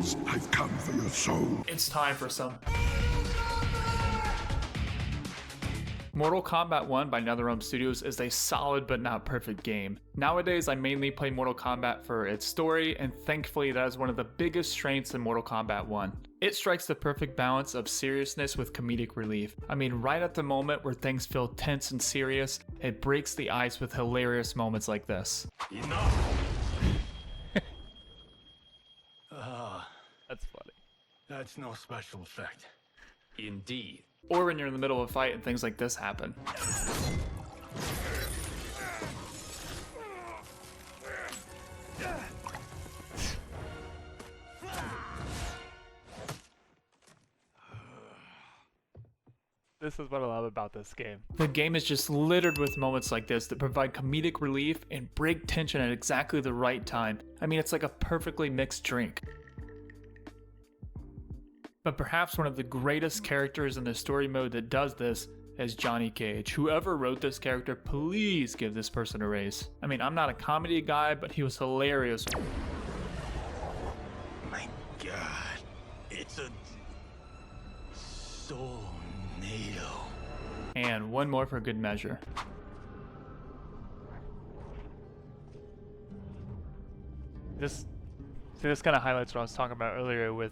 Vengeance, I've come for your soul. It's time for some Mortal Kombat 1 by NetherRealm Studios is a solid but not perfect game. Nowadays, I mainly play Mortal Kombat for its story, and thankfully that is one of the biggest strengths in Mortal Kombat 1. It strikes the perfect balance of seriousness with comedic relief. I mean, right at the moment where things feel tense and serious, it breaks the ice with hilarious moments like this. Enough! That's funny. That's no special effect. Indeed. Or when you're in the middle of a fight and things like this happen. This is what I love about this game. The game is just littered with moments like this that provide comedic relief and break tension at exactly the right time. I mean, it's like a perfectly mixed drink. But perhaps one of the greatest characters in the story mode that does this is Johnny Cage. Whoever wrote this character, please give this person a raise. I mean, I'm not a comedy guy, but he was hilarious. My God, it's a tornado. And one more for good measure. This kind of highlights what I was talking about earlier with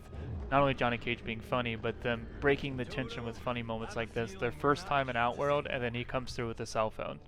not only Johnny Cage being funny, but them breaking the tension with funny moments like this. Their first time in Outworld, and then he comes through with a cell phone.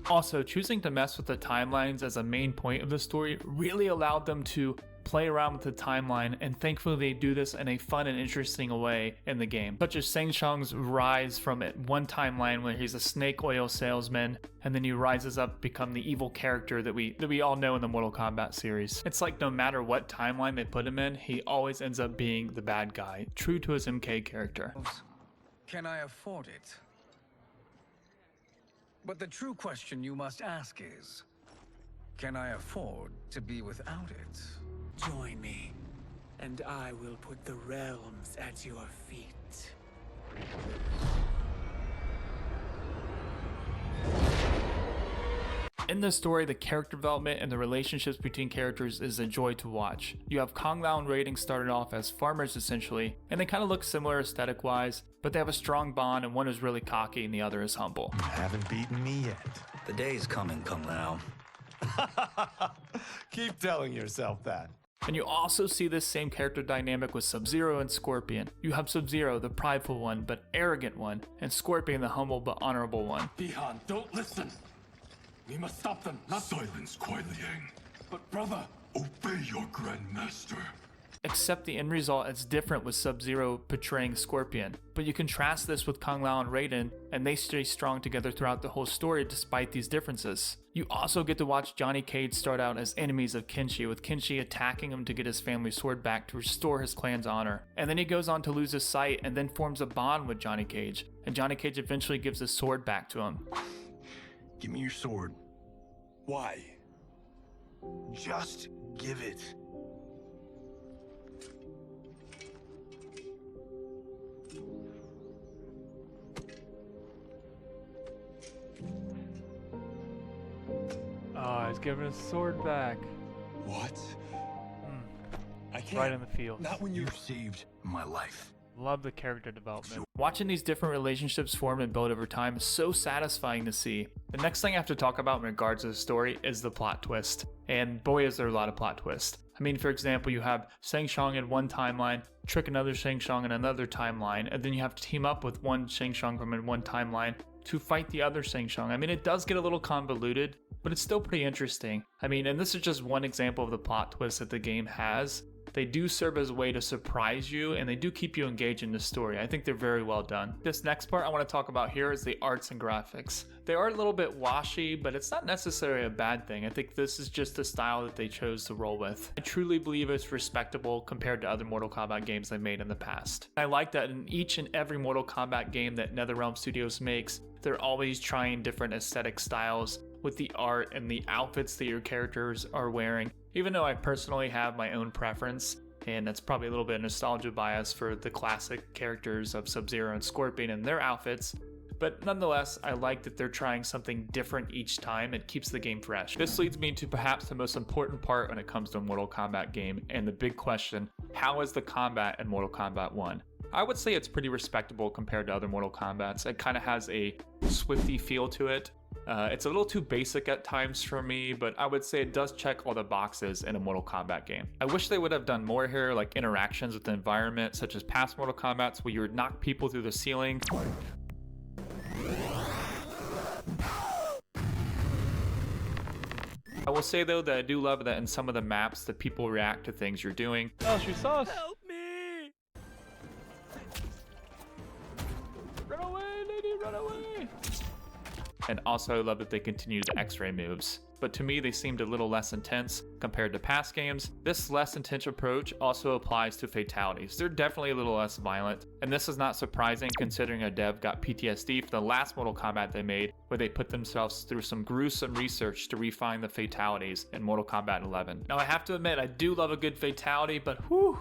Also, choosing to mess with the timelines as a main point of the story really allowed them to play around with the timeline, and thankfully they do this in a fun and interesting way in the game. Such as Shang Tsung's rise from one timeline where he's a snake oil salesman, and then he rises up to become the evil character that we all know in the Mortal Kombat series. It's like no matter what timeline they put him in, he always ends up being the bad guy, true to his MK character. Can I afford it? But the true question you must ask is, can I afford to be without it? Join me, and I will put the realms at your feet. In this story, the character development and the relationships between characters is a joy to watch. You have Kung Lao and Raiden started off as farmers essentially, and they kind of look similar aesthetic wise, but they have a strong bond, and one is really cocky and the other is humble. You haven't beaten me yet. The day's coming, Kung Lao. Keep telling yourself that. And you also see this same character dynamic with Sub-Zero and Scorpion. You have Sub-Zero, the prideful one but arrogant one, and Scorpion, the humble but honorable one. Bihan, don't listen. We must stop them, not Silence, Kuai Liang. But brother, Obey your Grandmaster. Except the end result is different with Sub-Zero portraying Scorpion. But you contrast this with Kung Lao and Raiden, and they stay strong together throughout the whole story despite these differences. You also get to watch Johnny Cage start out as enemies of Kenshi, with Kenshi attacking him to get his family sword back to restore his clan's honor. And then he goes on to lose his sight and then forms a bond with Johnny Cage, and Johnny Cage eventually gives his sword back to him. Give me your sword. Why? Just give it. Oh, he's giving his sword back. What? I can't. Right in the field. Not when you You've saved my life. Love the character development. Watching these different relationships form and build over time is so satisfying to see. The next thing I have to talk about in regards to the story is the plot twist. And boy, is there a lot of plot twists. I mean, for example, you have Shang Tsung in one timeline, trick another Shang Tsung in another timeline, and then you have to team up with one Shang Tsung from in one timeline to fight the other Shang Tsung. I mean, it does get a little convoluted, but it's still pretty interesting. I mean, and this is just one example of the plot twist that the game has. They do serve as a way to surprise you, and they do keep you engaged in the story. I think they're very well done. This next part I want to talk about here is the arts and graphics. They are a little bit washy, but it's not necessarily a bad thing. I think this is just the style that they chose to roll with. I truly believe it's respectable compared to other Mortal Kombat games they've made in the past. I like that in each and every Mortal Kombat game that NetherRealm Studios makes, they're always trying different aesthetic styles with the art and the outfits that your characters are wearing. Even though I personally have my own preference, and that's probably a little bit of nostalgia bias for the classic characters of Sub-Zero and Scorpion and their outfits, but nonetheless, I like that they're trying something different each time. It keeps the game fresh. This leads me to perhaps the most important part when it comes to a Mortal Kombat game, and the big question: how is the combat in Mortal Kombat 1? I would say it's pretty respectable compared to other Mortal Kombats. It kind of has a Swifty feel to it. It's a little too basic at times for me, but I would say it does check all the boxes in a Mortal Kombat game. I wish they would have done more here, like interactions with the environment, such as past Mortal Kombats where you would knock people through the ceiling. I will say though that I do love that in some of the maps that people react to things you're doing. Oh, she saw us! Help me! Run away, lady, run away! And also I love that they continue the X-ray moves. But to me, they seemed a little less intense compared to past games. This less intense approach also applies to fatalities. They're definitely a little less violent, and this is not surprising considering a dev got PTSD from the last Mortal Kombat they made, where they put themselves through some gruesome research to refine the fatalities in Mortal Kombat 11. Now I have to admit, I do love a good fatality, but whew,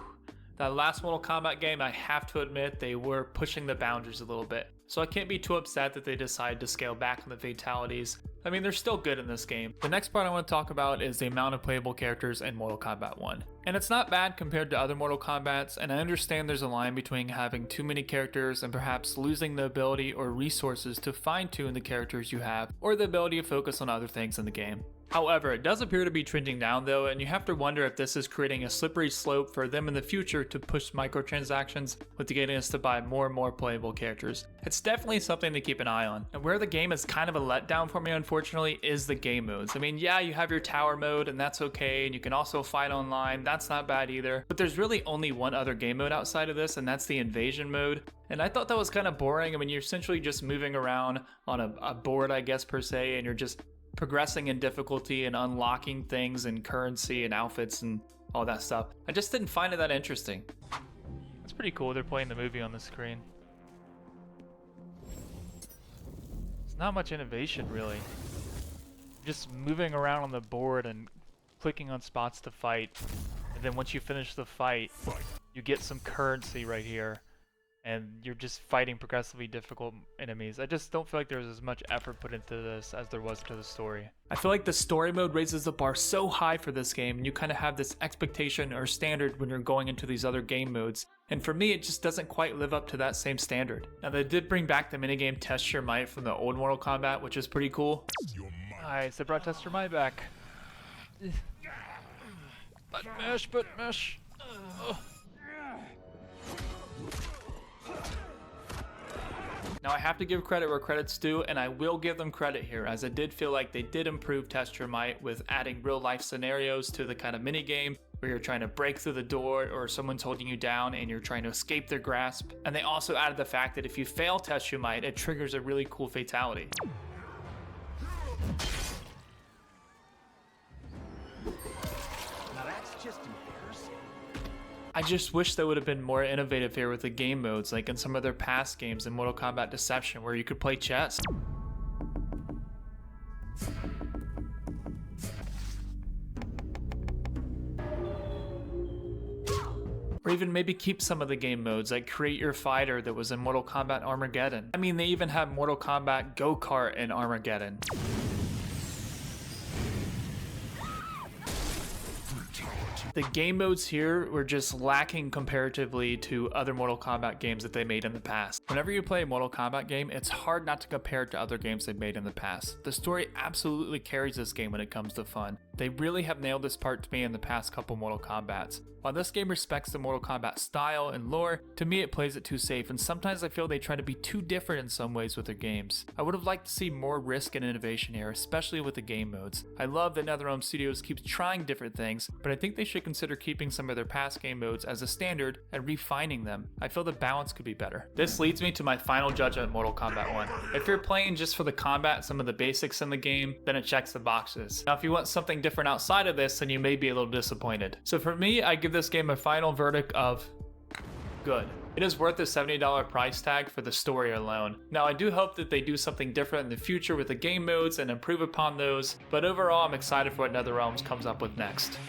that last Mortal Kombat game, I have to admit, they were pushing the boundaries a little bit. So I can't be too upset that they decided to scale back on the fatalities. I mean, they're still good in this game. The next part I want to talk about is the amount of playable characters in Mortal Kombat 1. And it's not bad compared to other Mortal Kombats, and I understand there's a line between having too many characters and perhaps losing the ability or resources to fine-tune the characters you have, or the ability to focus on other things in the game. However, it does appear to be trending down though, and you have to wonder if this is creating a slippery slope for them in the future to push microtransactions with getting us to buy more and more playable characters. It's definitely something to keep an eye on. And where the game is kind of a letdown for me, unfortunately, is the game modes. I mean, yeah, you have your tower mode and that's okay, and you can also fight online, that's not bad either. But there's really only one other game mode outside of this, and that's the invasion mode. And I thought that was kind of boring. I mean, you're essentially just moving around on a board, I guess, per se, and you're just progressing in difficulty and unlocking things and currency and outfits and all that stuff. I just didn't find it that interesting. It's pretty cool they're playing the movie on the screen. It's not much innovation really. Just moving around on the board and clicking on spots to fight. And then once you finish the fight, you get some currency right here. And you're just fighting progressively difficult enemies. I just don't feel like there's as much effort put into this as there was to the story. I feel like the story mode raises the bar so high for this game, and you kind of have this expectation or standard when you're going into these other game modes. And for me, it just doesn't quite live up to that same standard. Now they did bring back the minigame Test Your Might from the old Mortal Kombat, which is pretty cool. Nice, they brought Test Your Might back. Butt mash. Oh. Now I have to give credit where credit's due, and I will give them credit here, as I did feel like they did improve Test Your Might with adding real life scenarios to the kind of mini game where you're trying to break through the door or someone's holding you down and you're trying to escape their grasp. And they also added the fact that if you fail Test Your Might, it triggers a really cool fatality. I just wish they would have been more innovative here with the game modes, like in some of their past games in Mortal Kombat Deception, where you could play chess. Or even maybe keep some of the game modes, like Create Your Fighter that was in Mortal Kombat Armageddon. I mean, they even have Mortal Kombat Go-Kart in Armageddon. The game modes here were just lacking comparatively to other Mortal Kombat games that they made in the past. Whenever you play a Mortal Kombat game, it's hard not to compare it to other games they've made in the past. The story absolutely carries this game when it comes to fun. They really have nailed this part to me in the past couple Mortal Kombats. While this game respects the Mortal Kombat style and lore, to me it plays it too safe, and sometimes I feel they try to be too different in some ways with their games. I would have liked to see more risk and innovation here, especially with the game modes. I love that NetherRealm Studios keeps trying different things, but I think they should consider keeping some of their past game modes as a standard and refining them. I feel the balance could be better. This leads me to my final judgment of Mortal Kombat 1. If you're playing just for the combat, some of the basics in the game, then it checks the boxes. Now if you want something different outside of this, then you may be a little disappointed. So for me, I give this game a final verdict of good. It is worth the $70 price tag for the story alone. Now I do hope that they do something different in the future with the game modes and improve upon those, but overall I'm excited for what NetherRealms comes up with next.